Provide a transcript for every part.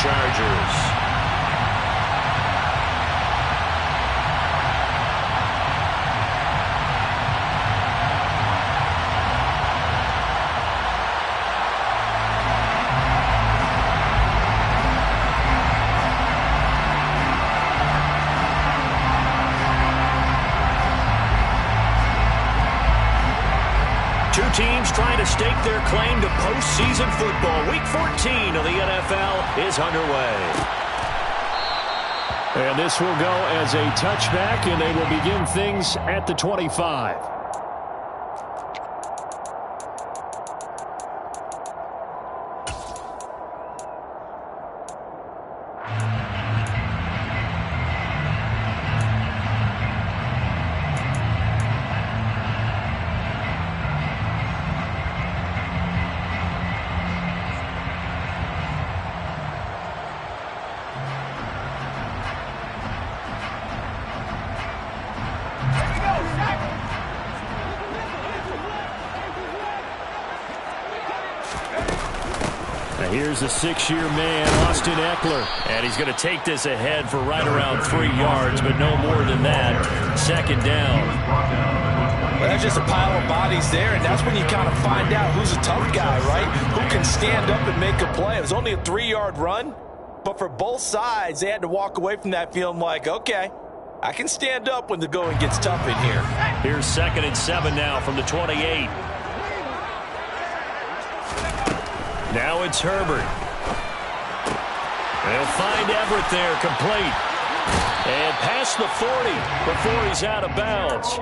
Chargers. Teams trying to stake their claim to postseason football. Week 14 of the NFL is underway. And this will go as a touchback, and they will begin things at the 25. Here's a 6-year man, Austin Eckler. And he's going to take this ahead for right around 3 yards, but no more than that. Second down. Well, that's just a pile of bodies there, and that's when you kind of find out who's a tough guy, right? Who can stand up and make a play. It was only a 3-yard run, but for both sides, they had to walk away from that feeling like, okay, I can stand up when the going gets tough in here. Here's 2nd and 7 now from the 28. Now it's Herbert. They'll find Everett there, complete. And past the 40 before he's out of bounds.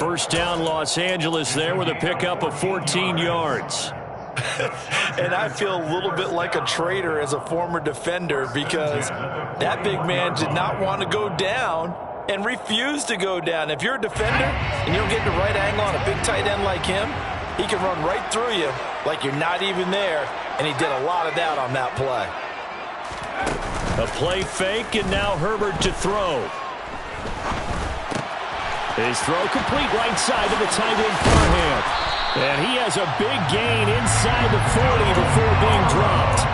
First down, Los Angeles there with a pickup of 14 yards. And I feel a little bit like a traitor as a former defender because that big man did not want to go down and refused to go down. If you're a defender and you don't get the right angle on a big tight end like him, he can run right through you like you're not even there, and he did a lot of that on that play. A play fake, and now Herbert to throw. His throw complete right side to the tight end Parham. And he has a big gain inside the 40 before being dropped.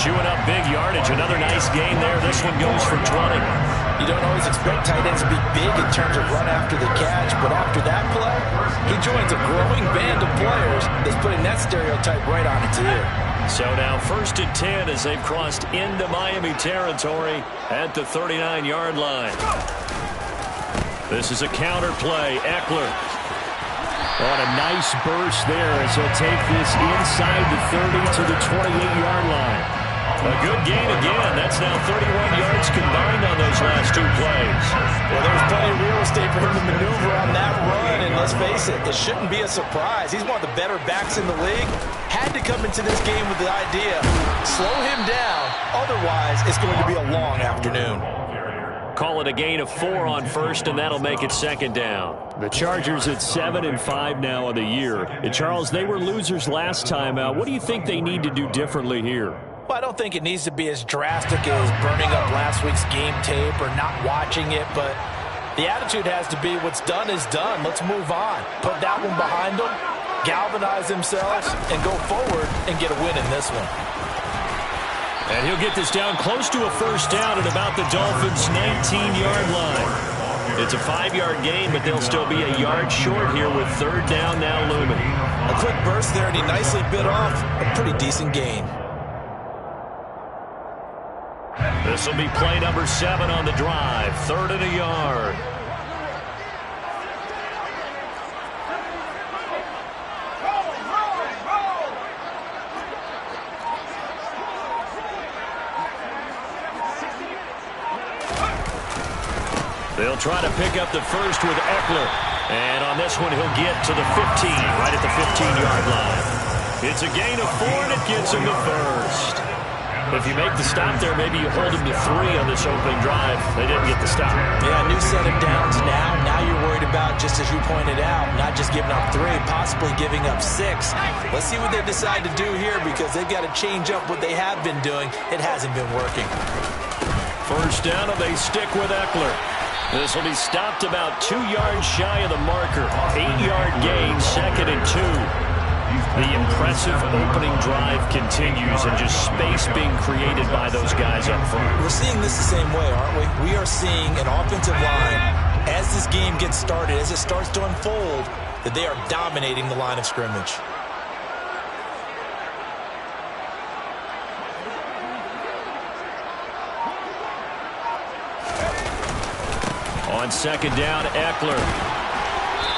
Chewing up big yardage. Another nice gain there. This one goes for 20. You don't always expect tight ends to be big in terms of run after the catch, but after that play, he joins a growing band of players that's putting that stereotype right on its ear. So now 1st and 10 as they've crossed into Miami territory at the 39-yard line. This is a counter play. Eckler on a nice burst there as he'll take this inside the 30 to the 28-yard line. A good gain again. That's now 31 yards combined on those last 2 plays. Well, there's plenty of real estate for him to maneuver on that run, and let's face it, it shouldn't be a surprise. He's one of the better backs in the league. Had to come into this game with the idea, slow him down, otherwise it's going to be a long afternoon. Call it a gain of 4 on first, and that'll make it 2nd down. The Chargers at 7-5 now of the year. And Charles, they were losers last time out. What do you think they need to do differently here? Well, I don't think it needs to be as drastic as burning up last week's game tape or not watching it, but the attitude has to be what's done is done. Let's move on. Put that one behind them, galvanize themselves, and go forward and get a win in this one. And he'll get this down close to a first down at about the Dolphins' 19-yard line. It's a 5-yard gain, but they'll still be a yard short here with 3rd down now looming. A quick burst there, and he nicely bit off a pretty decent gain. This will be play number 7 on the drive. 3rd and a yard. They'll try to pick up the first with Eckler. And on this one, he'll get to the 15, right at the 15-yard line. It's a gain of 4, and it gets him the first. If you make the stop there, maybe you hold him to 3 on this opening drive. They didn't get the stop. Yeah, new set of downs now. Now you're worried about, just as you pointed out, not just giving up 3, possibly giving up 6. Let's see what they decide to do here because they've got to change up what they have been doing. It hasn't been working. First down, and they stick with Eckler. This will be stopped about 2 yards shy of the marker. 8-yard gain, 2nd and 2. The impressive opening drive continues and just space being created by those guys up front. We're seeing this the same way, aren't we? We are seeing an offensive line, as this game gets started, as it starts to unfold, that they are dominating the line of scrimmage. On second down, Eckler.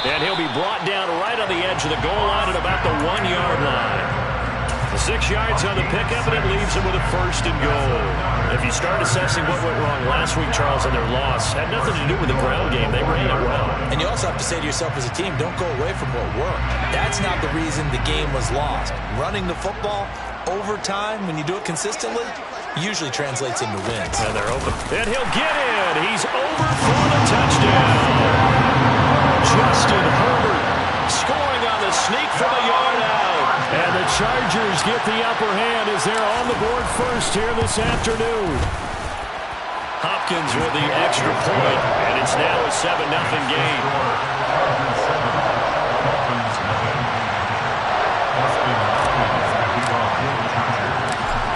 And he'll be brought down right on the edge of the goal line at about the 1-yard line. 6 yards on the pickup, and it leaves him with a first and goal. If you start assessing what went wrong last week, Charles, and their loss, had nothing to do with the ground game. They ran it well. And you also have to say to yourself as a team, don't go away from what worked. That's not the reason the game was lost. Running the football over time, when you do it consistently, usually translates into wins. And they're open. And he'll get in. He's over for the touchdown. Justin Herbert scoring on the sneak from a yard out. And the Chargers get the upper hand as they're on the board first here this afternoon. Hopkins with the extra point, and it's now a 7-0 game.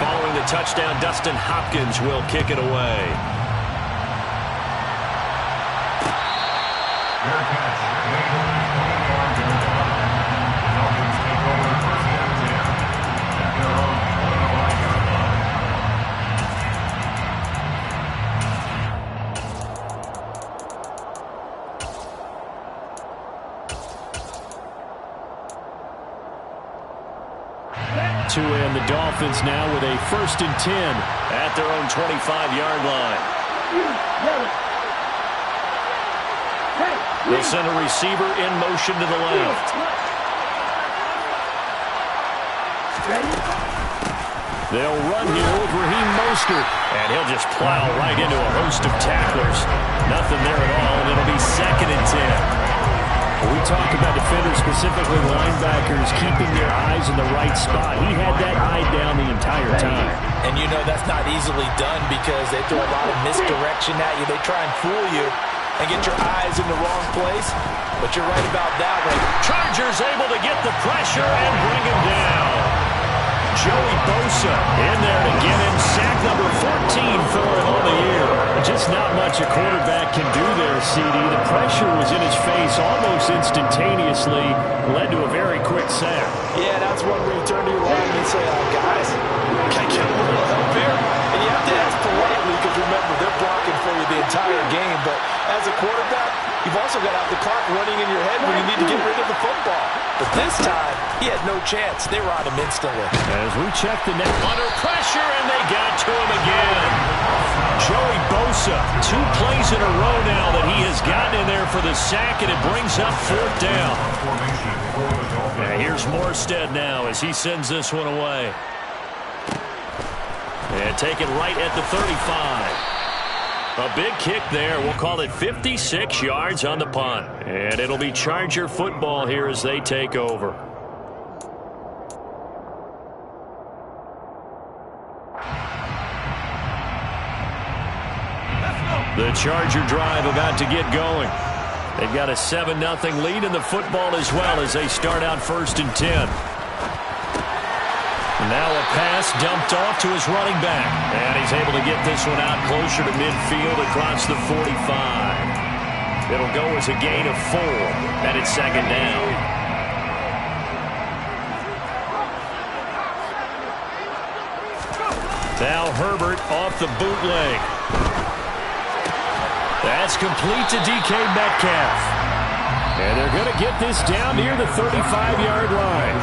Following the touchdown, Dustin Hopkins will kick it away. To end the Dolphins now with a 1st and 10 at their own 25-yard line. They'll send a receiver in motion to the left. They'll run here with Raheem Mostert, and he'll just plow right into a host of tacklers. Nothing there at all, and it'll be 2nd and 10. We talk about defenders, specifically linebackers, keeping their eyes in the right spot. He had that eye down the entire time. And you know that's not easily done because they throw a lot of misdirection at you. They try and fool you and get your eyes in the wrong place. But you're right about that one. Chargers able to get the pressure and bring him down. Joey Bosa in there to get him sack number 14 for him on the year. Just not much a quarterback can do there, CD. The pressure was in his face almost instantaneously, led to a very quick sack. Yeah, that's one where you turn to your line and say, guys, can I get a little help here? And you have to ask politely because remember, they're blocking for you the entire game. But as a quarterback, you've also got to have the clock running in your head when you need to get rid of the football. But this time, he had no chance. They were on him instantly. As we check the net. Under pressure, and they got to him again. Joey Bosa, 2 plays in a row now that he has gotten in there for the sack, and it brings up 4th down. And here's Morstead now as he sends this one away. And taken right at the 35. A big kick there. We'll call it 56 yards on the punt. And it'll be Charger football here as they take over. The Charger drive about to get going. They've got a 7-0 lead in the football as well as they start out 1st and 10. Now a pass dumped off to his running back. And he's able to get this one out closer to midfield across the 45. It'll go as a gain of 4, and it's 2nd down. Now Herbert off the bootleg. That's complete to DK Metcalf. And they're going to get this down near the 35-yard line.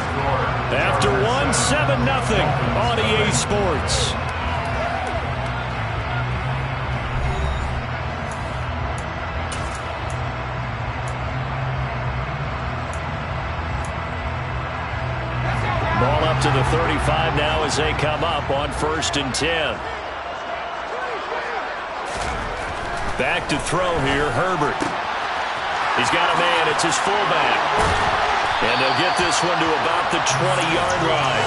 After 7-0 on EA Sports. Ball up to the 35 now as they come up on 1st and 10. Back to throw here, Herbert. He's got a man. It's his fullback. And they'll get this one to about the 20-yard line.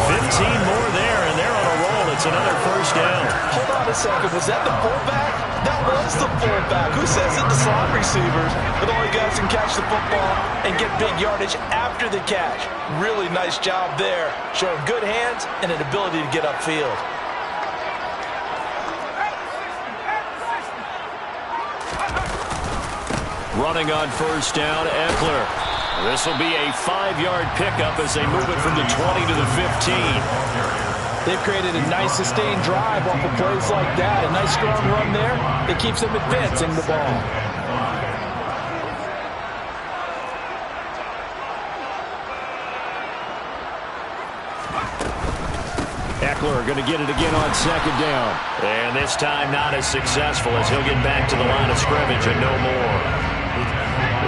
15 more there, and they're on a roll. It's another 1st down. Hold on a second. Was that the fullback? That was the fullback. Who says it? The slot receivers. But all you guys can catch the football and get big yardage after the catch. Really nice job there. Showing good hands and an ability to get upfield. Running on first down, Eckler. This will be a 5-yard pickup as they move it from the 20 to the 15. They've created a nice sustained drive off of plays like that. A nice strong run there that keeps them advancing the ball. Eckler going to get it again on second down. And this time not as successful as he'll get back to the line of scrimmage and no more.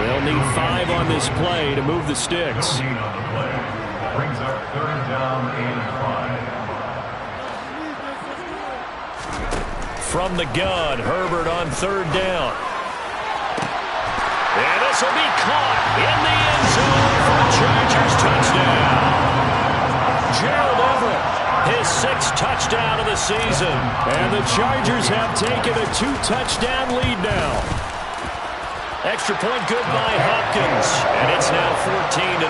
They'll need 5 on this play to move the sticks. Brings up third down and 5. From the gun, Herbert on third down. And this will be caught in the end zone for a Chargers touchdown. Gerald Everett, his 6th touchdown of the season. And the Chargers have taken a 2-touchdown lead now. Extra point good by Hopkins. And it's now 14-0.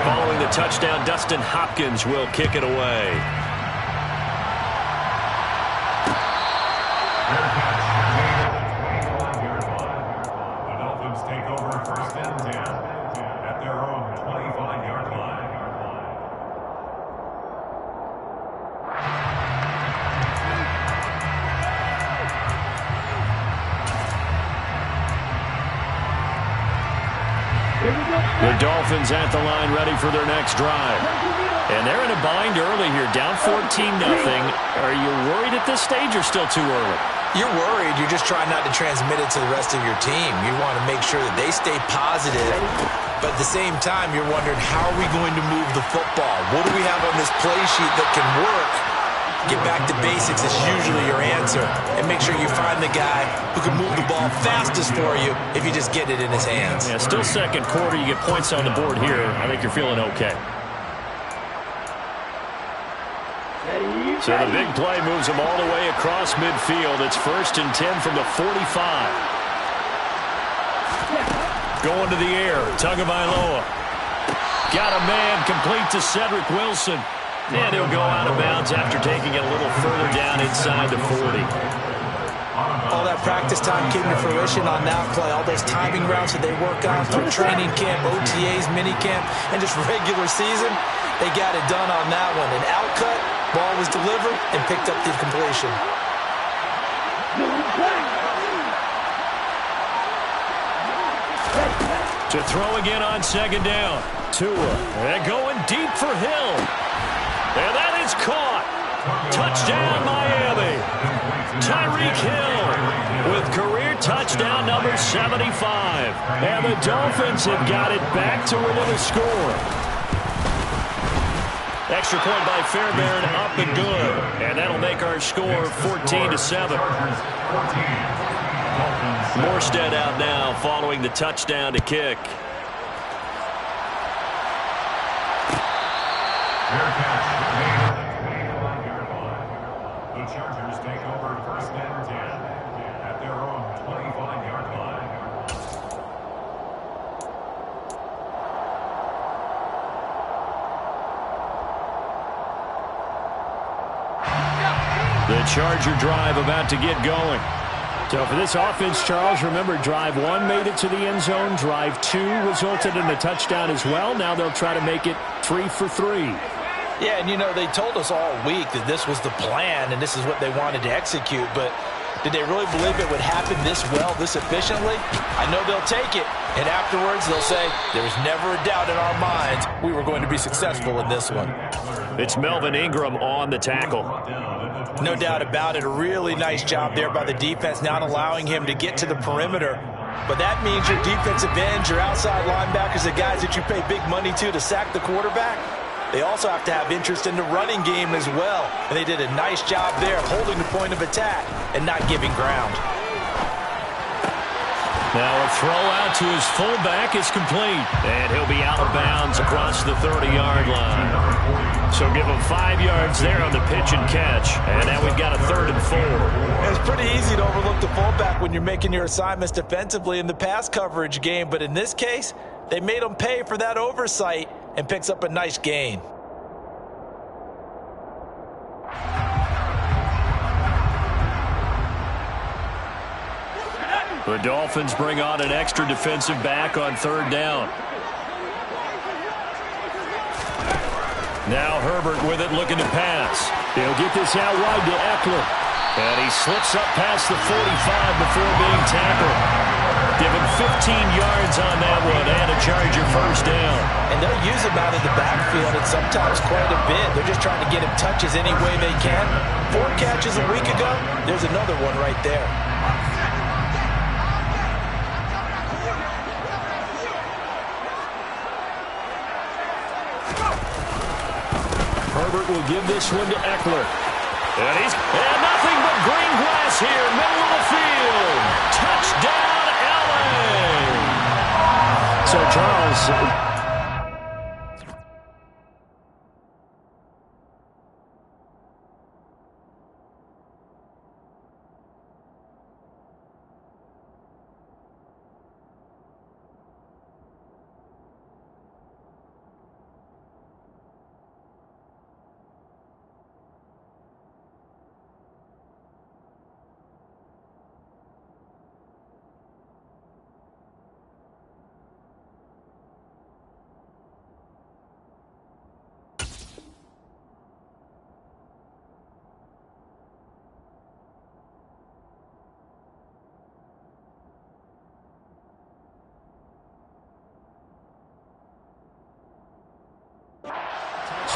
Following the touchdown, Dustin Hopkins will kick it away. The Dolphins take over first and 10 at their own 25-yard line. The Dolphins at the line ready for their next drive. And they're in a bind early here, down 14-0. Are you worried at this stage or still too early? You're worried. You're just trying not to transmit it to the rest of your team. You want to make sure that they stay positive. But at the same time, you're wondering, how are we going to move the football? What do we have on this play sheet that can work? Get back to basics is usually your answer. And make sure you find the guy who can move the ball fastest for you if you just get it in his hands. Yeah, still second quarter. You get points on the board here. I think you're feeling okay. So the big play moves them all the way across midfield. It's 1st and 10 from the 45. Going to the air. Tagovailoa. Got a man complete to Cedric Wilson. And he'll go out of bounds after taking it a little further down inside the 40. All that practice time came to fruition on that play. All those timing routes that they work on through training camp, OTAs, minicamp, and just regular season, they got it done on that one. An outcut, ball was delivered, and picked up the completion. To throw again on second down. Tua, and going deep for Hill. And that is caught. Touchdown, Miami. Tyreek Hill with career touchdown number 75. And the Dolphins have got it back to within a score. Extra point by Fairbairn, up and good. And that'll make our score 14-7. Morstead out now following the touchdown to kick. The Chargers take over first and 10 at their own 25-yard line. The Charger drive about to get going. So for this offense, Charles, remember, drive 1 made it to the end zone. Drive 2 resulted in a touchdown as well. Now they'll try to make it 3 for 3. Yeah, and you know, they told us all week that this was the plan and this is what they wanted to execute, but did they really believe it would happen this well, this efficiently? I know they'll take it, and afterwards they'll say, there was never a doubt in our minds we were going to be successful in this one. It's Melvin Ingram on the tackle. No doubt about it. A really nice job there by the defense, not allowing him to get to the perimeter. But that means your defensive ends, your outside linebackers, the guys that you pay big money to sack the quarterback, they also have to have interest in the running game as well. And they did a nice job there holding the point of attack and not giving ground. Now a throw out to his fullback is complete. And he'll be out of bounds across the 30-yard line. So give him 5 yards there on the pitch and catch. And now we've got a 3rd and 4. It's pretty easy to overlook the fullback when you're making your assignments defensively in the pass coverage game. But in this case, they made him pay for that oversight and picks up a nice gain. The Dolphins bring on an extra defensive back on 3rd down. Now Herbert with it, looking to pass. He'll get this out wide to Eckler. And he slips up past the 45 before being tackled. Give him 15 yards on that one and a Charger 1st down. And they'll use him out of the backfield and sometimes quite a bit. They're just trying to get him touches any way they can. 4 catches a week ago. There's another one right there. Herbert will give this one to Eckler. And nothing but green grass here, middle of the field. Touchdown, LA! So, Charles,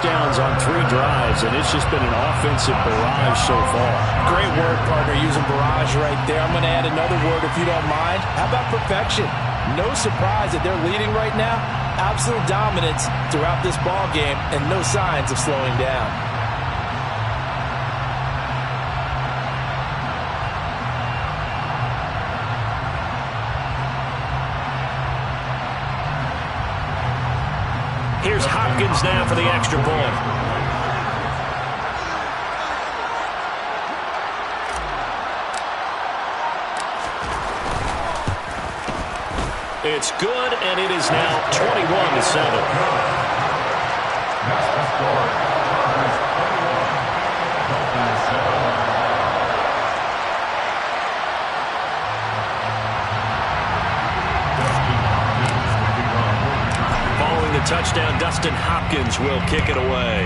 touchdowns on 3 drives, and it's just been an offensive barrage so far. Great word, partner, using barrage right there. I'm going to add another word if you don't mind. How about perfection? No surprise that they're leading right now. Absolute dominance throughout this ball game and no signs of slowing down. Here's Hopkins now for the extra point. It's good, and it is now 21-7. Touchdown, Dustin Hopkins will kick it away.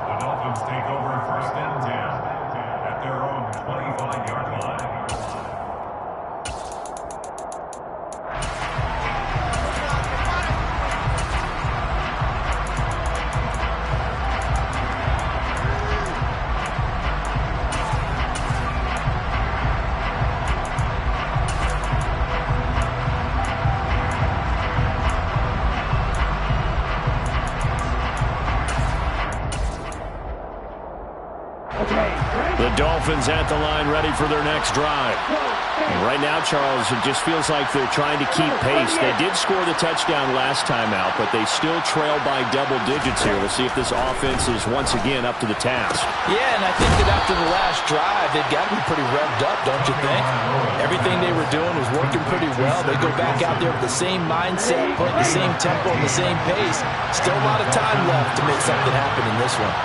The Dolphins take over 1st and 10 at their own 25-yard line. Dolphins at the line, ready for their next drive. And right now, Charles, it just feels like they're trying to keep pace. They did score the touchdown last time out, but they still trail by double digits here. We'll see if this offense is once again up to the task. Yeah, and I think that after the last drive, they've got to be pretty revved up, don't you think? Everything they were doing was working pretty well. They go back out there with the same mindset, playing the same tempo and the same pace. Still a lot of time left to make something happen in this one.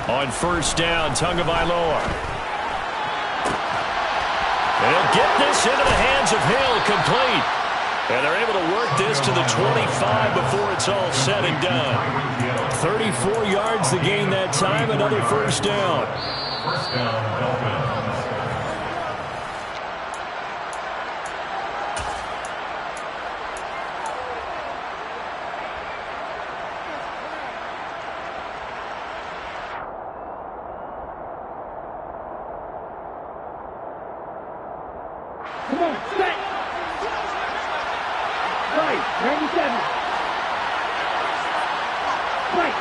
On 1st down, Tagovailoa. They'll get this into the hands of Hill, complete. And they're able to work this to the 25 before it's all said and done. 34 yards to gain that time, another 1st down. 1st down, Dolphins. Come on, set. Right, 97. Right.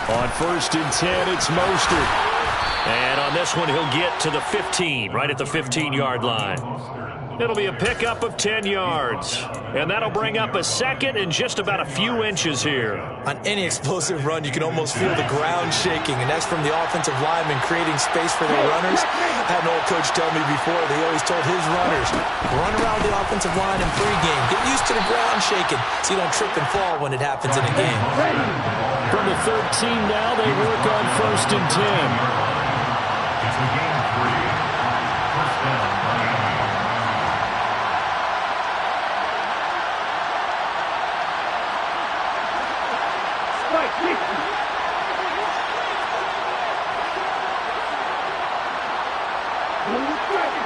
On 1st and 10, it's Mostert. And on this one, he'll get to the 15, right at the 15-yard line. It'll be a pickup of 10 yards. And that'll bring up a second and just about a few inches here. On any explosive run, you can almost feel the ground shaking, and that's from the offensive linemen creating space for their runners. I had an old coach tell me before, they always told his runners, run around the offensive line in pregame. Get used to the ground shaking so you don't trip and fall when it happens in a game. From the 13 now, they work on 1st and 10. It's a game 3. First down. Right, 60. Blue striker.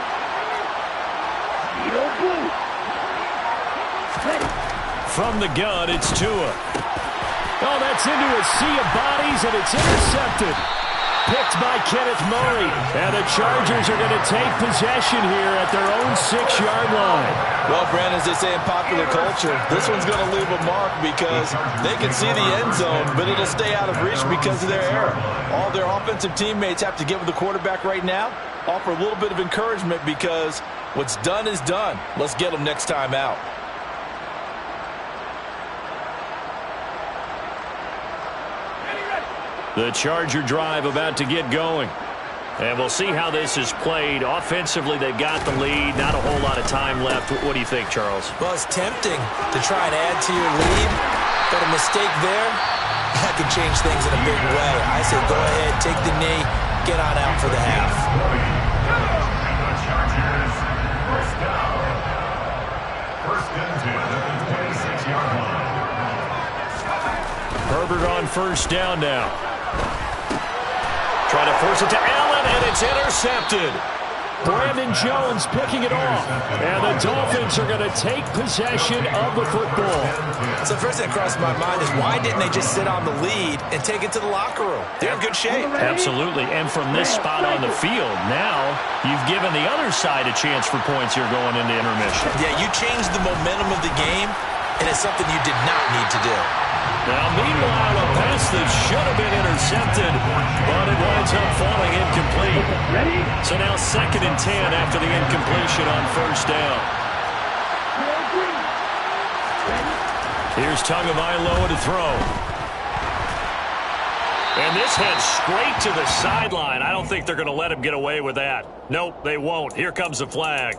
Zero blue. Ready. From the gun, it's Tua. Oh, that's into a sea of bodies, and it's intercepted. Picked by Kenneth Murray. And the Chargers are going to take possession here at their own 6-yard line. Well, Brandon, as they say in popular culture, this one's going to leave a mark because they can see the end zone, but it'll stay out of reach because of their error. All their offensive teammates have to get with the quarterback right now, offer a little bit of encouragement because what's done is done. Let's get them next time out. The Charger drive about to get going. And we'll see how this is played. Offensively, they've got the lead. Not a whole lot of time left. What do you think, Charles? Well, it's tempting to try and add to your lead, but a mistake there, that could change things in a big way. I say go ahead, take the knee, get on out for the half. And the Chargers, first down. First and 10 at the 26-yard line. Herbert on first down now. Trying to force it to Allen, and it's intercepted. Brandon Jones picking it off. And the Dolphins are going to take possession of the football. So first thing that crossed my mind is why didn't they just sit on the lead and take it to the locker room? They're in good shape. Absolutely. And from this spot on the field, now you've given the other side a chance for points here going into intermission. Yeah, you changed the momentum of the game, and it's something you did not need to do. Now, meanwhile, a pass that should have been intercepted, but it winds up falling incomplete. Ready? So now 2nd and 10 after the incompletion on first down. Here's Tagovailoa to throw. And this heads straight to the sideline. I don't think they're going to let him get away with that. Nope, they won't. Here comes the flag.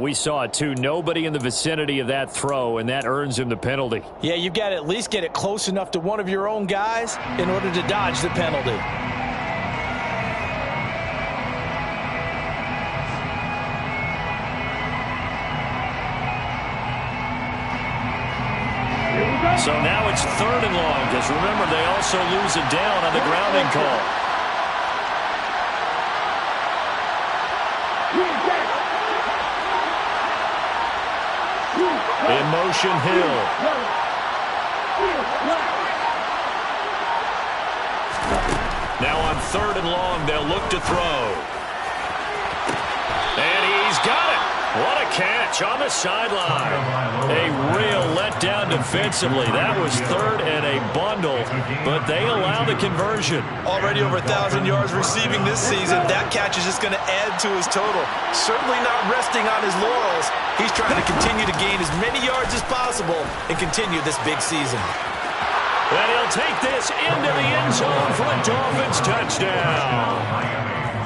We saw it, too. Nobody in the vicinity of that throw, and that earns him the penalty. Yeah, you've got to at least get it close enough to one of your own guys in order to dodge the penalty. So now it's 3rd and long, because remember, they also lose it down on the grounding call. In motion, Hill. Now on 3rd and long, they'll look to throw. And he's got it. What a catch on the sideline. A real letdown defensively. That was 3rd and a bundle, but they allow the conversion. Already over 1,000 yards receiving this season. That catch is just going to add to his total. Certainly not resting on his laurels. He's trying to continue to gain as many yards as possible and continue this big season. And he'll take this into the end zone for a Dolphins touchdown.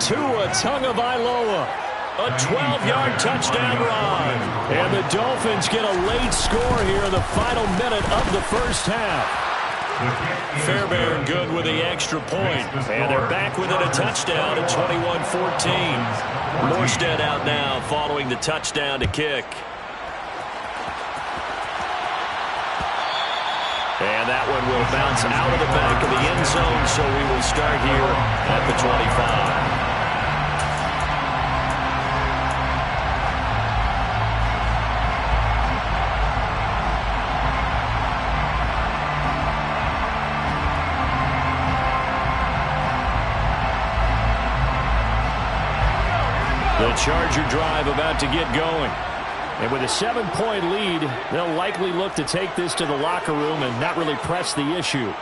Tua Tagovailoa. A 12-yard touchdown run. And the Dolphins get a late score here in the final minute of the first half. Fairbairn good with the extra point. And they're back within a touchdown at 21-14. Morstead out now following the touchdown to kick. And that one will bounce out of the back of the end zone, so we will start here at the 25. The Charger drive about to get going. And with a 7-point lead, they'll likely look to take this to the locker room and not really press the issue.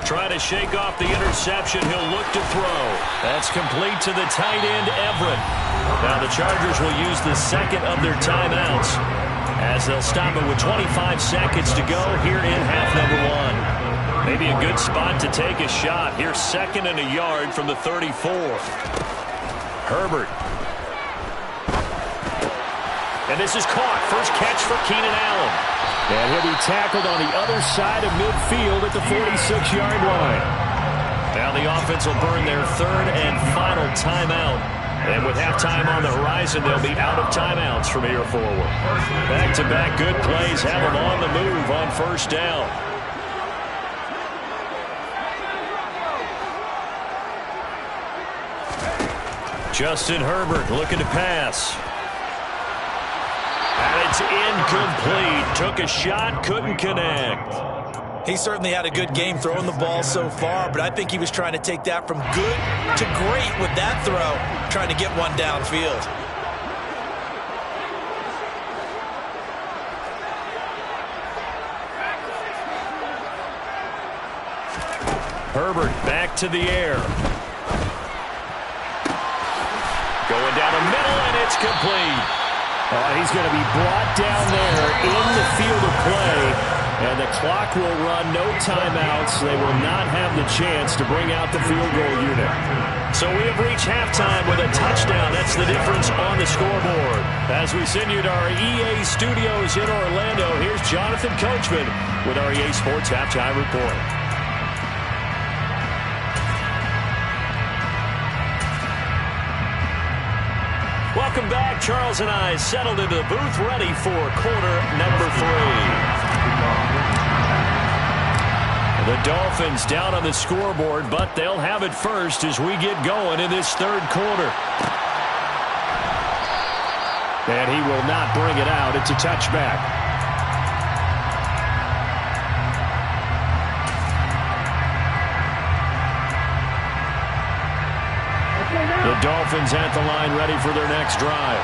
Trying to shake off the interception. He'll look to throw. That's complete to the tight end, Everett. Now the Chargers will use the second of their timeouts as they'll stop it with 25 seconds to go here in half number 1. Maybe a good spot to take a shot. Here's 2nd and a yard from the 34. Herbert. And this is caught. First catch for Keenan Allen. And he'll be tackled on the other side of midfield at the 46-yard line. Now the offense will burn their 3rd and final timeout. And with halftime on the horizon, they'll be out of timeouts from here forward. Back-to-back good plays have them on the move on first down. Justin Herbert looking to pass. And it's incomplete. Took a shot, couldn't connect. He certainly had a good game throwing the ball so far, but I think he was trying to take that from good to great with that throw, trying to get one downfield. Herbert back to the air. Going down the middle, and it's complete. He's going to be brought down there in the field of play, and the clock will run. No timeouts. They will not have the chance to bring out the field goal unit. So we have reached halftime with a touchdown. That's the difference on the scoreboard. As we send you to our EA studios in Orlando, here's Jonathan Coachman with our EA Sports Halftime Report. Welcome back. Charles and I settled into the booth ready for quarter number 3. The Dolphins down on the scoreboard, but they'll have it first as we get going in this 3rd quarter. And he will not bring it out. It's a touchback. The Dolphins at the line ready for their next drive.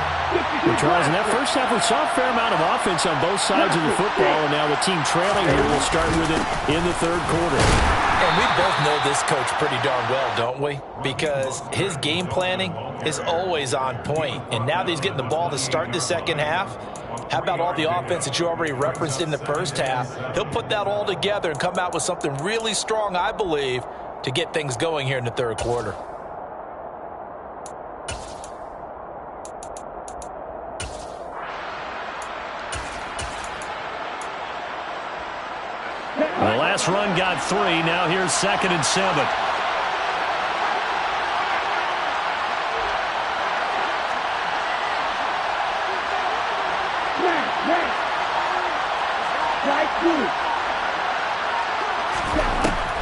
Well, Charles, in that first half, we saw a fair amount of offense on both sides of the football, and now the team trailing here will start with it in the 3rd quarter. And we both know this coach pretty darn well, don't we? Because his game planning is always on point. And now that he's getting the ball to start the second half, how about all the offense that you already referenced in the first half? He'll put that all together and come out with something really strong, I believe, to get things going here in the 3rd quarter. The last run got 3. Now here's 2nd and 7.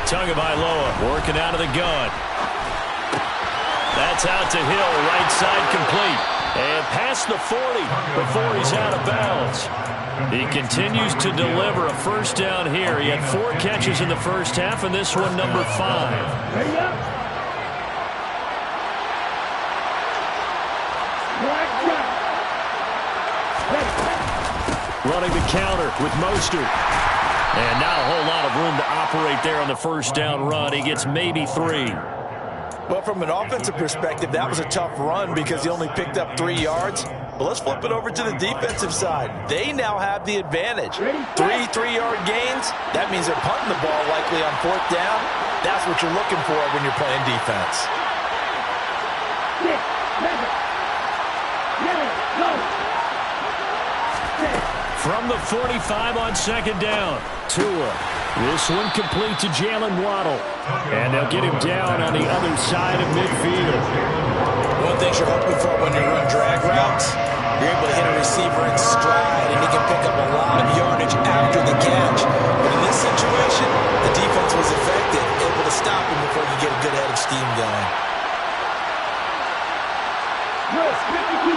Tagovailoa working out of the gun. That's out to Hill, right side complete. And past the 40 before he's out of bounds. He continues to deliver a first down here. He had 4 catches in the first half, and this one number 5. Ready up. Running the counter with Mostert. And not a whole lot of room to operate there on the first down run. He gets maybe 3. Well, from an offensive perspective, that was a tough run because he only picked up 3 yards. But let's flip it over to the defensive side. They now have the advantage. 3 3-yard gains. That means they're punting the ball likely on 4th down. That's what you're looking for when you're playing defense. 6, 7, 7, go. From the 45 on 2nd down. Tua. This one complete to Jalen Waddle. And they'll get him down on the other side of midfield. One thing you're hoping for when you run drag routes, you're able to hit a receiver in stride, and he can pick up a lot of yardage after the catch. But in this situation, the defense was effective, able to stop him before you get a good head of steam going. Good, 52.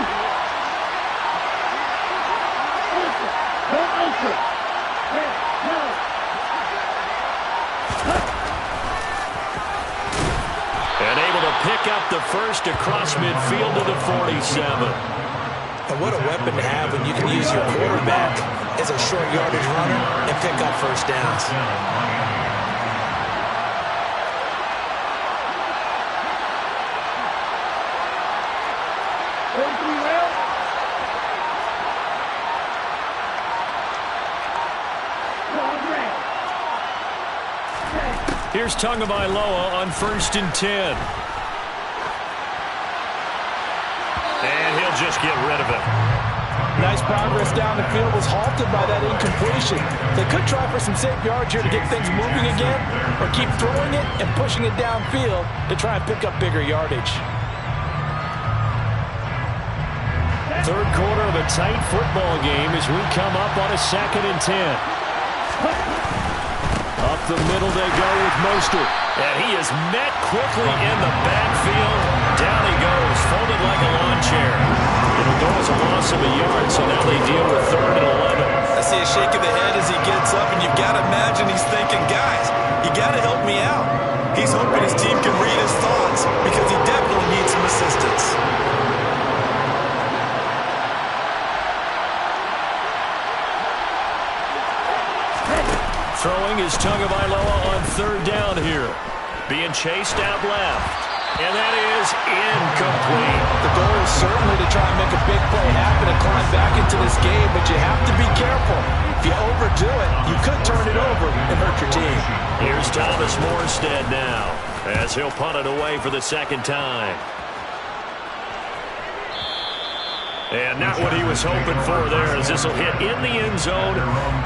Ultra. Go ultra. Red, yellow. pick up the first across midfield to the 47. And what a weapon to have when you can use your quarterback as a short yardage runner and pick up first downs. Here's Tagovailoa on 1st and 10. And he'll just get rid of it. Nice progress down the field, was halted by that incompletion. They could try for some safe yards here to get things moving again, or keep throwing it and pushing it downfield to try and pick up bigger yardage. Third quarter of a tight football game as we come up on a 2nd and 10. Up the middle they go with Mostert. And he is met quickly in the backfield. Down he goes, folded like a lawn chair. It'll go as a loss of a yard, so now they deal with 3rd and 11. I see a shake of the head as he gets up, and you've got to imagine he's thinking, guys, you got to help me out. He's hoping his team can read his thoughts because he definitely needs some assistance. Throwing is Tagovailoa on 3rd down here. Being chased out left. And that is incomplete. The goal is certainly to try and make a big play happen and climb back into this game, but you have to be careful. If you overdo it, you could turn it over and hurt your team. Here's Thomas Morstead now, as he'll punt it away for the 2nd time. And not what he was hoping for there, as this will hit in the end zone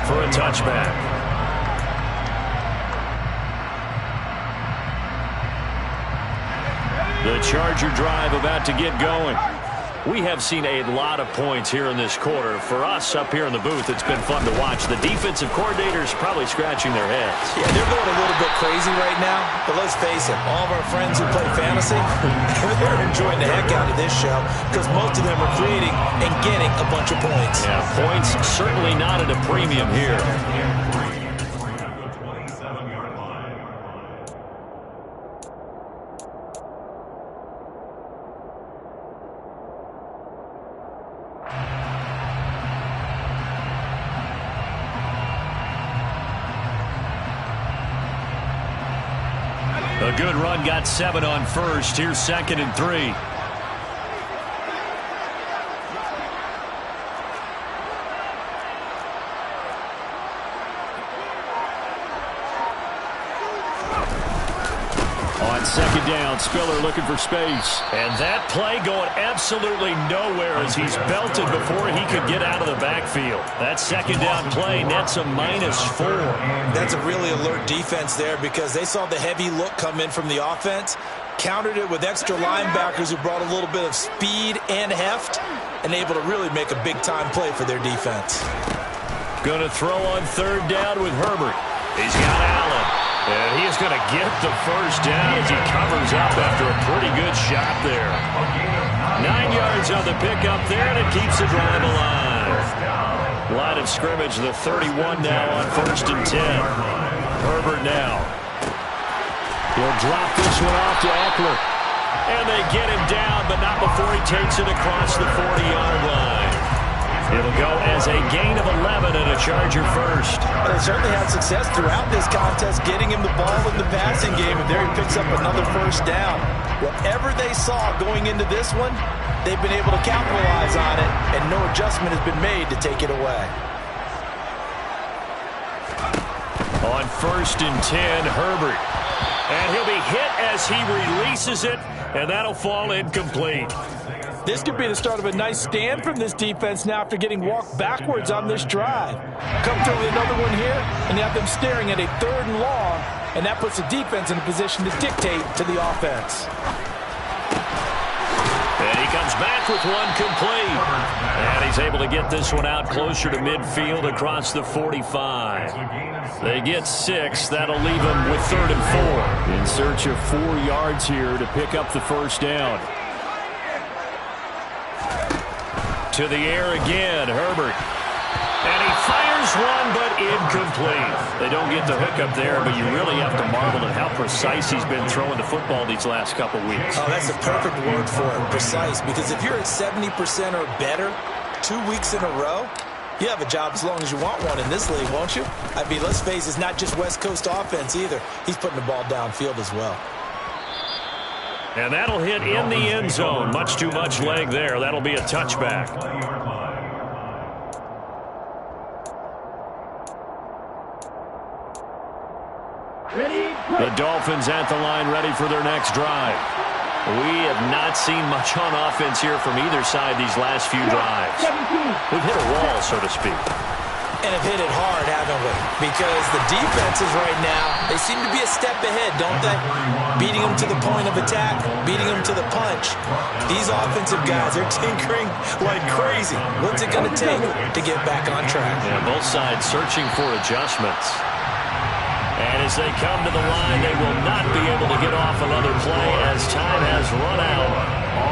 for a touchback. The Charger drive about to get going. We have seen a lot of points here in this quarter. For us up here in the booth, it's been fun to watch. The defensive coordinators probably scratching their heads. Yeah, they're going a little bit crazy right now. But let's face it, all of our friends who play fantasy, they're enjoying the heck out of this show because most of them are creating and getting a bunch of points. Yeah, points certainly not at a premium here. A good run, got 7 on 1st. Here's 2nd and 3. On 2nd down, Spiller looking for space. And that play going absolutely nowhere as he's belted before he could get out of the backfield. That 2nd down play nets a -4. That's a really alert defense there because they saw the heavy look come in from the offense, countered it with extra linebackers who brought a little bit of speed and heft, and able to really make a big-time play for their defense. Going to throw on 3rd down with Herbert. He's got Allen. And he is going to get the first down as he covers up after a pretty good shot there. 9 yards on the pickup there, and it keeps the drive alive. Line of scrimmage, the 31 now on 1st and 10. Herbert now. He'll drop this one off to Eckler. And they get him down, but not before he takes it across the 40-yard line. It'll go as a gain of 11 and a Charger first. They certainly had success throughout this contest, getting him the ball in the passing game, and there he picks up another first down. Whatever they saw going into this one, they've been able to capitalize on it, and no adjustment has been made to take it away. On 1st and 10, Herbert. And he'll be hit as he releases it, and that'll fall incomplete. This could be the start of a nice stand from this defense now after getting walked backwards on this drive. Come through with another one here, and you have them staring at a 3rd and long, and that puts the defense in a position to dictate to the offense. And he comes back with one complete. And he's able to get this one out closer to midfield across the 45. They get 6. That'll leave them with 3rd and 4. In search of 4 yards here to pick up the first down. To the air again, Herbert. And he fires one, but incomplete. They don't get the hook up there, but you really have to marvel at how precise he's been throwing the football these last couple weeks. Oh, that's a perfect word for it, precise, because if you're at 70% or better 2 weeks in a row, you have a job as long as you want one in this league, won't you? I mean, let's face it, it's not just West Coast offense either. He's putting the ball downfield as well. And that'll hit in the end zone. Much too much leg there. That'll be a touchback. The Dolphins at the line, ready for their next drive. We have not seen much on offense here from either side these last few drives. We've hit a wall, so to speak. And have hit it hard, haven't we? Because the defenses right now, they seem to be a step ahead, don't they? Beating them to the point of attack, beating them to the punch. These offensive guys, they're tinkering like crazy. What's it going to take to get back on track? Yeah, both sides searching for adjustments. And as they come to the line, they will not be able to get off another play as time has run out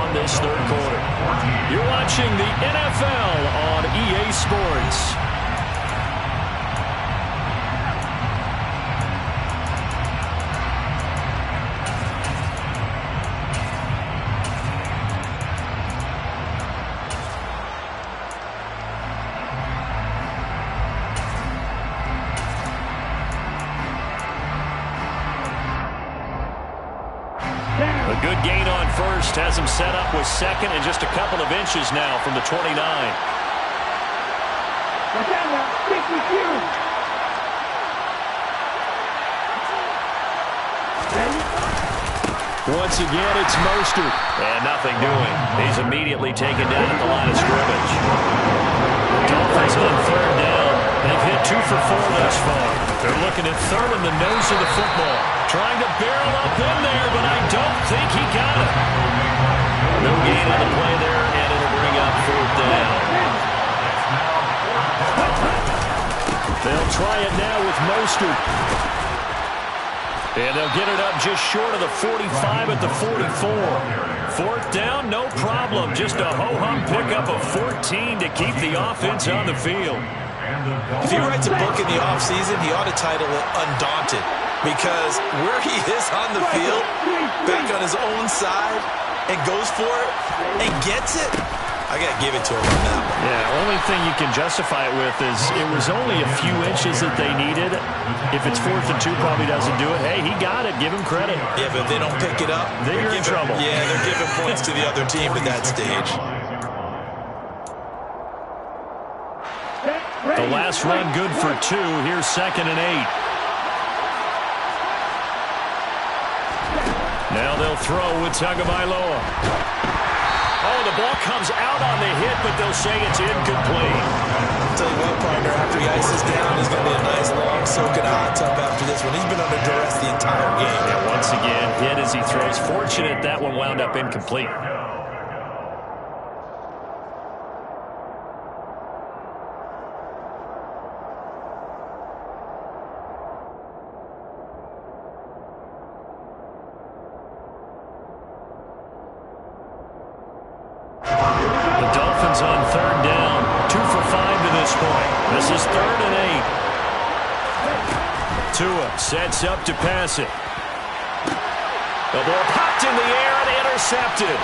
on this third quarter. You're watching the NFL on EA Sports. Good gain on first, has him set up with second and just a couple of inches now from the 29. Once again, it's Mostert. And nothing doing. He's immediately taken down at the line of scrimmage. The Dolphins on third down. They've hit 2 for 4 thus far. They're looking at third in the nose of the football. Trying to barrel up in there, but I don't think he got it. No gain on the play there, and it'll bring up fourth down. They'll try it now with Mostert. And they'll get it up just short of the 45 at the 44. Fourth down, no problem. Just a ho-hum pickup of 14 to keep the offense on the field. If he writes a book in the offseason, he ought to title it Undaunted. Because where he is on the field, back on his own side, and goes for it, and gets it, I got to give it to him on that one. Yeah, only thing you can justify it with is it was only a few inches that they needed. If it's 4th and 2, probably doesn't do it. Hey, he got it. Give him credit. Yeah, but if they don't pick it up, then you're in trouble. Yeah, they're giving points to the other team at that stage. The last run good for 2. Here's 2nd and 8. Now they'll throw with Tagovailoa. Oh, the ball comes out on the hit, but they'll say it's incomplete. I'll tell you what, partner, after he ices down, he's going to be a nice long soak in a hot tub after this one. He's been under duress the entire game. And once again, hit as he throws. Fortunate that one wound up incomplete. On third down, 2 for 5 to this point. This is 3rd and 8. Tua sets up to pass it. The ball popped in the air and intercepted.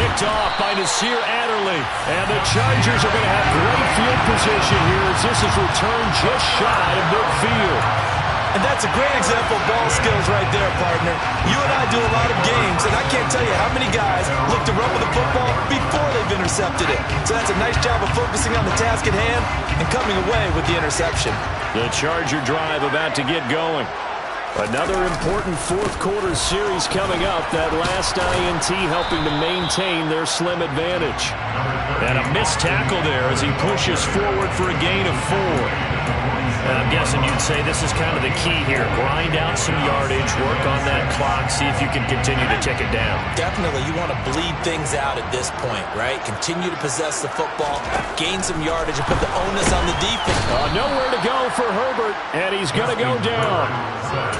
Picked off by Nasir Adderley. And the Chargers are going to have great field position here as this is returned just shy of midfield. And that's a great example of ball skills right there, partner. You and I do a lot of games, and I can't tell you how many guys look to run with the football before they've intercepted it. So that's a nice job of focusing on the task at hand and coming away with the interception. The Charger drive about to get going. Another important fourth quarter series coming up. That last INT helping to maintain their slim advantage. And a missed tackle there as he pushes forward for a gain of 4. And I'm guessing you'd say this is kind of the key here. Grind out some yardage, work on that clock, see if you can continue to tick it down. Definitely, you want to bleed things out at this point, right? Continue to possess the football, gain some yardage, and put the onus on the defense. Nowhere to go for Herbert, and he's going to go down.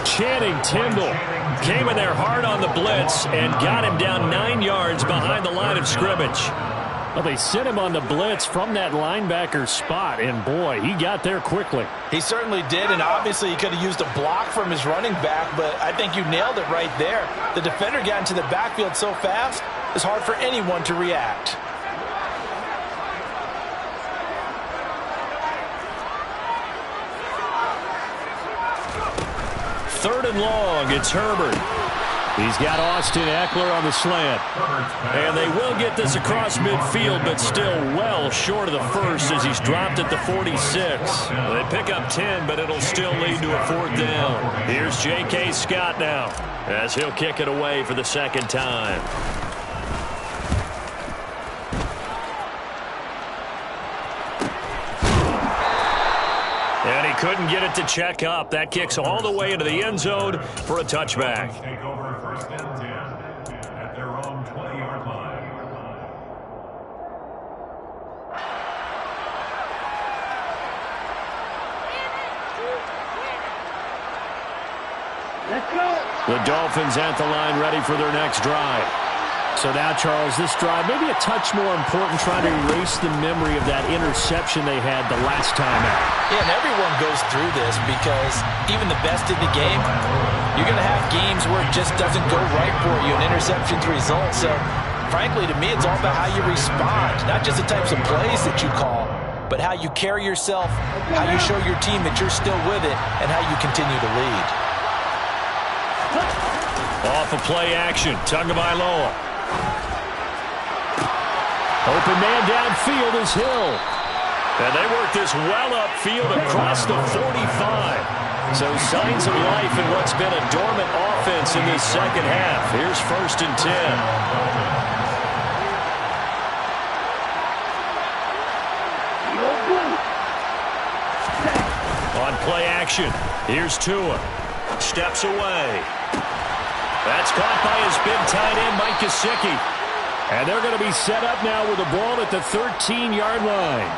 Channing Tindall came in there hard on the blitz and got him down 9 yards behind the line of scrimmage. Well, they sent him on the blitz from that linebacker spot, and boy, he got there quickly. He certainly did, and obviously he could have used a block from his running back, but I think you nailed it right there. The defender got into the backfield so fast, it's hard for anyone to react. Third and long, it's Herbert. He's got Austin Eckler on the slant. And they will get this across midfield, but still well short of the first as he's dropped at the 46. They pick up 10, but it'll still lead to a fourth down. Here's J.K. Scott now as he'll kick it away for the second time. And he couldn't get it to check up. That kicks all the way into the end zone for a touchback. Take over first and 10 at their own 20-yard line. Let's go. The Dolphins at the line, ready for their next drive. So now, Charles, this drive maybe a touch more important, trying to erase the memory of that interception they had the last time out. Yeah, and everyone goes through this because even the best in the game, you're going to have games where it just doesn't go right for you, and interceptions result. So, frankly, to me, it's all about how you respond, not just the types of plays that you call, but how you carry yourself, how you show your team that you're still with it, and how you continue to lead. Off of play action, Tagovailoa. Open man downfield is Hill. And they work this well upfield across the 45. So signs of life in what's been a dormant offense in this second half. Here's first and 10. On play action, here's Tua. Steps away. That's caught by his big tight end, Mike Gesicki. And they're going to be set up now with the ball at the 13-yard line.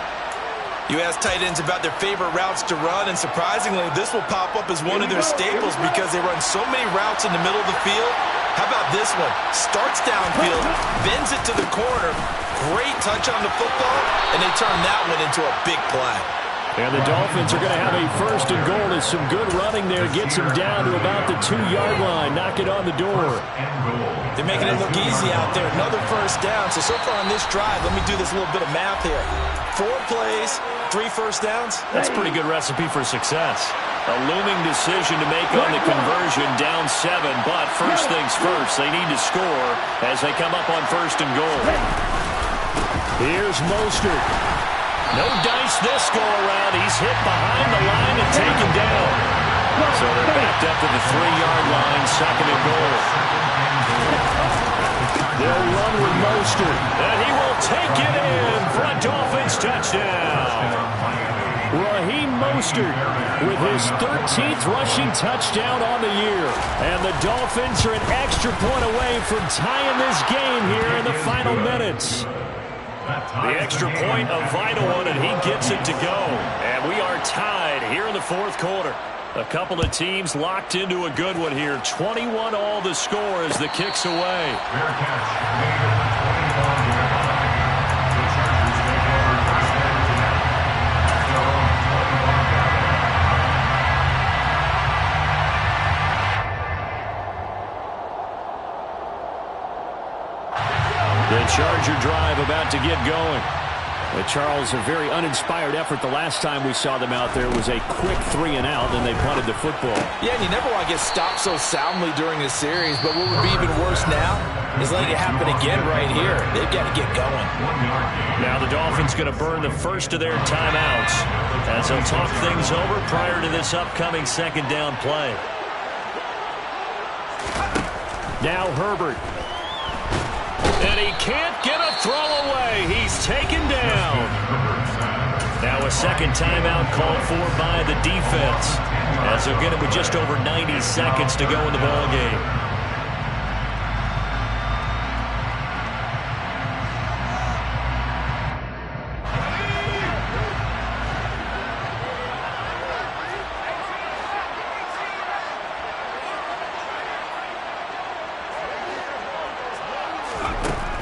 You ask tight ends about their favorite routes to run, and surprisingly, this will pop up as one of their staples because they run so many routes in the middle of the field. How about this one? Starts downfield, bends it to the corner, great touch on the football, and they turn that one into a big play. And the Dolphins are going to have a first and goal as some good running there gets him down to about the 2-yard line. Knock it on the door. They're making it look easy out there. Another first down. So far on this drive, let me do this little bit of math here. 4 plays, 3 first downs. That's a pretty good recipe for success. A looming decision to make on the conversion, down 7. But first things first, they need to score as they come up on first and goal. Here's Mostert. No dice this go-around. He's hit behind the line and taken down. So they're backed up to the 3-yard line, second and goal. They'll run with Mostert. And he will take it in for a Dolphins touchdown. Raheem Mostert with his 13th rushing touchdown on the year. And the Dolphins are an extra point away from tying this game here in the final minutes. The extra point, a vital one, and he gets it to go. And we are tied here in the fourth quarter. A couple of teams locked into a good one here. 21 all the score as the kick's away. The Charger drive about to get going. Charles, a very uninspired effort the last time we saw them out there. It was a quick 3 and out, and they punted the football. Yeah, and you never want to get stopped so soundly during the series, but what would be even worse now is letting it happen again right here. They've got to get going. Now the Dolphins going to burn the first of their timeouts as they'll talk things over prior to this upcoming second down play. Now Herbert. And he can't get a throw away. He's taken down. Now a second timeout called for by the defense as they'll get it with just over 90 seconds to go in the ball game.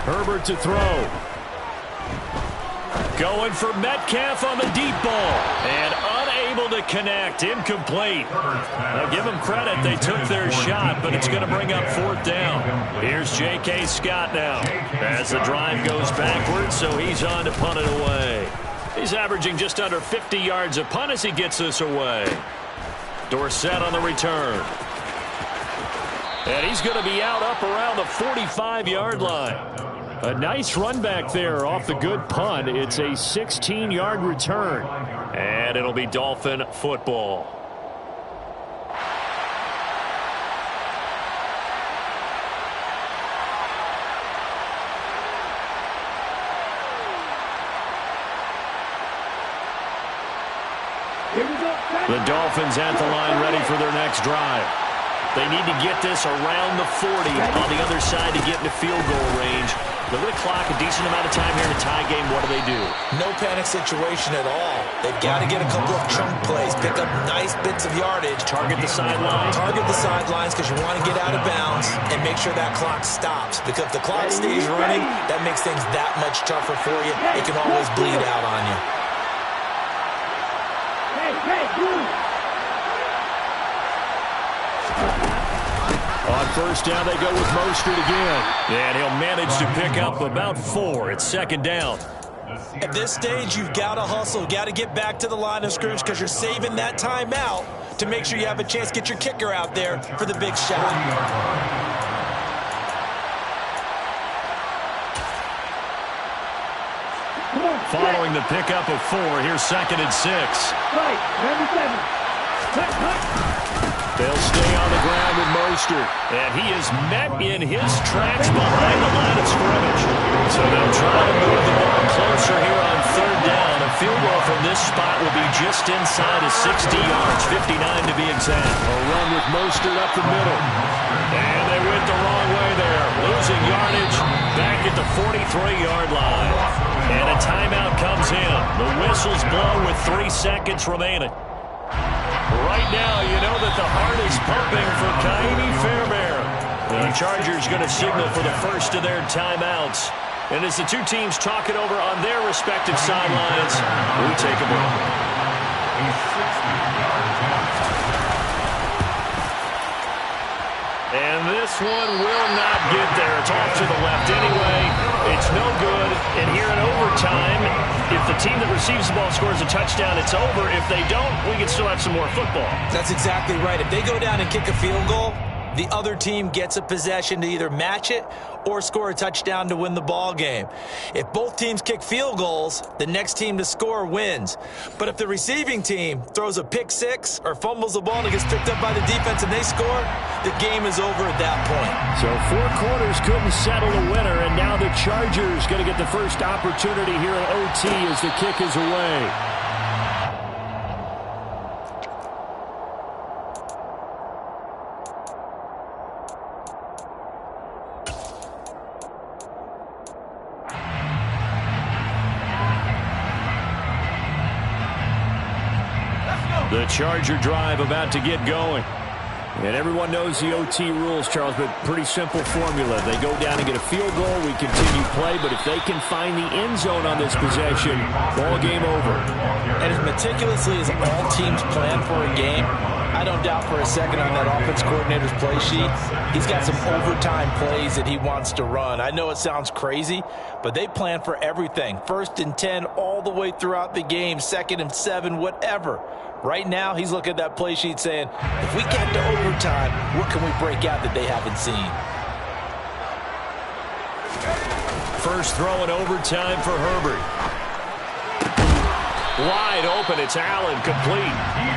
Herbert to throw. Going for Metcalf on the deep ball. And unable to connect. Incomplete. Now give them credit. They took their shot, but it's going to bring up 4th down. Here's J.K. Scott now as the drive goes backwards, so he's on to punt it away. He's averaging just under 50 yards a punt as he gets this away. Dorsett on the return. And he's going to be out up around the 45-yard line. A nice run back there off the good punt. It's a 16-yard return. And it'll be Dolphin football. The Dolphins at the line ready for their next drive. They need to get this around the 40 on the other side to get into field goal range. Look at the clock, a decent amount of time here in a tie game. What do? No panic situation at all. They've got to get a couple of chunk plays, pick up nice bits of yardage. Target the sidelines. Target the sidelines because you want to get out of bounds and make sure that clock stops. Because if the clock stays running, that makes things that much tougher for you. It can always bleed out on you. On first down, they go with Mostert again. And he'll manage to pick up about 4. It's 2nd down. At this stage, you've got to hustle. Got to get back to the line of scrimmage because you're saving that timeout to make sure you have a chance to get your kicker out there for the big shot. Following the pickup of 4, here's 2nd and 6. Right, number 7. Cut. They'll stay on the ground with Mostert. And he is met in his tracks behind the line of scrimmage. So they'll try to move the ball closer here on 3rd down. A field goal from this spot will be just inside of 60 yards, 59 to be exact. A run with Mostert up the middle. And they went the wrong way there. Losing yardage back at the 43-yard line. And a timeout comes in. The whistles blow with 3 seconds remaining. Right now, you know that the heart is pumping for Kaimi Fairbairn. The Chargers going to signal for the first of their timeouts. And as the two teams talk it over on their respective sidelines, we take a break. And this one will not get there. It's off to the left anyway. It's no good. And here in overtime, if the team that receives the ball scores a touchdown, it's over. If they don't, we can still have some more football. That's exactly right. If they go down and kick a field goal, the other team gets a possession to either match it or score a touchdown to win the ball game. If both teams kick field goals, the next team to score wins. But if the receiving team throws a pick 6 or fumbles the ball and it gets picked up by the defense and they score, the game is over at that point. So 4 quarters couldn't settle a winner, and now the Chargers going to get the first opportunity here at OT as the kick is away. The Charger drive about to get going. And everyone knows the OT rules, Charles, but pretty simple formula. They go down and get a field goal, we continue play, but if they can find the end zone on this possession, ball game over. And as meticulously as all teams plan for a game, I don't doubt for a second on that offense coordinator's play sheet, he's got some overtime plays that he wants to run. I know it sounds crazy, but they plan for everything. 1st and 10 all the way throughout the game, 2nd and 7, whatever. Right now, he's looking at that play sheet saying, if we get to overtime, what can we break out that they haven't seen? First throw in overtime for Herbert. Wide open, it's Allen, complete.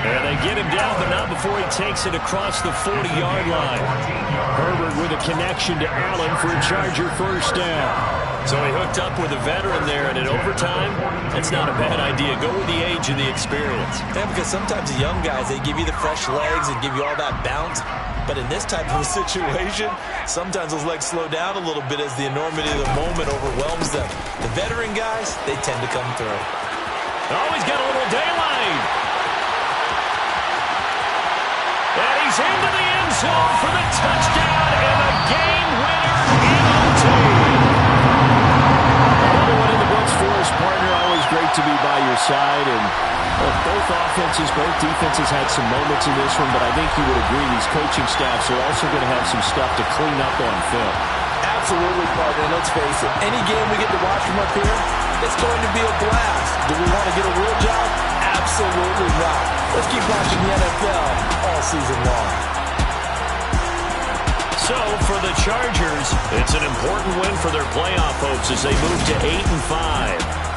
And they get him down, but not before he takes it across the 40-yard line. Herbert with a connection to Allen for a Charger first down. So he hooked up with a veteran there, and in overtime, that's not a bad idea. Go with the age and the experience. Yeah, because sometimes the young guys, they give you the fresh legs and give you all that bounce. But in this type of a situation, sometimes those legs slow down a little bit as the enormity of the moment overwhelms them. The veteran guys, they tend to come through. Oh, he's got a little daylight. And he's into the end zone for the touchdown and the game winner in OT. Another one in the books for his partner. Always side. And look, both offenses, both defenses had some moments in this one, but I think you would agree these coaching staffs are also going to have some stuff to clean up on film. Absolutely, partner. Let's face it. Any game we get to watch from up here, it's going to be a blast. Do we want to get a real job? Absolutely not. Let's keep watching the NFL all season long. So, for the Chargers, it's an important win for their playoff hopes as they move to 8-5.